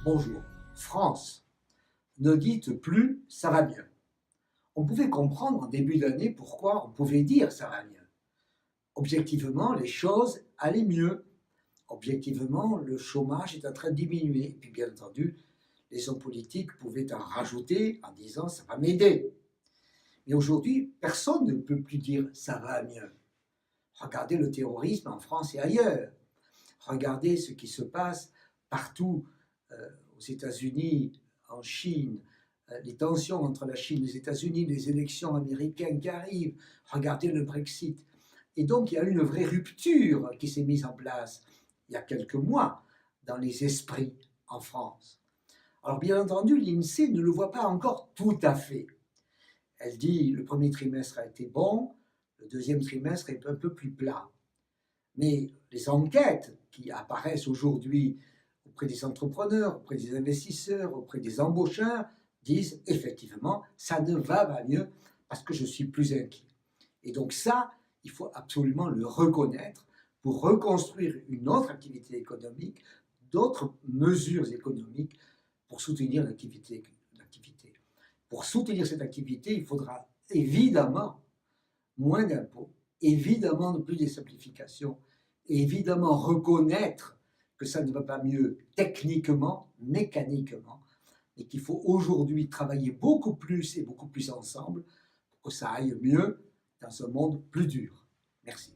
Bonjour, France. Ne dites plus ça va bien. On pouvait comprendre en début d'année pourquoi on pouvait dire ça va bien. Objectivement, les choses allaient mieux. Objectivement, le chômage est en train de diminuer. Et puis bien entendu, les hommes politiques pouvaient en rajouter en disant ça va m'aider. Mais aujourd'hui, personne ne peut plus dire ça va mieux. Regardez le terrorisme en France et ailleurs. Regardez ce qui se passe partout aux États-Unis, en Chine, les tensions entre la Chine et les États-Unis, les élections américaines qui arrivent. Regardez le Brexit. Et donc, il y a une vraie rupture qui s'est mise en place il y a quelques mois dans les esprits en France. Alors, bien entendu, l'INSEE ne le voit pas encore tout à fait. Elle dit le premier trimestre a été bon, le deuxième trimestre est un peu plus plat. Mais les enquêtes qui apparaissent aujourd'hui auprès des entrepreneurs, auprès des investisseurs, auprès des embaucheurs, disent effectivement, ça ne va pas mieux parce que je suis plus inquiet. Et donc ça, il faut absolument le reconnaître pour reconstruire une autre activité économique, d'autres mesures économiques pour soutenir l'activité. Pour soutenir cette activité, il faudra évidemment moins d'impôts, évidemment plus de simplification, évidemment reconnaître que ça ne va pas mieux techniquement, mécaniquement, et qu'il faut aujourd'hui travailler beaucoup plus et beaucoup plus ensemble pour que ça aille mieux dans un monde plus dur. Merci.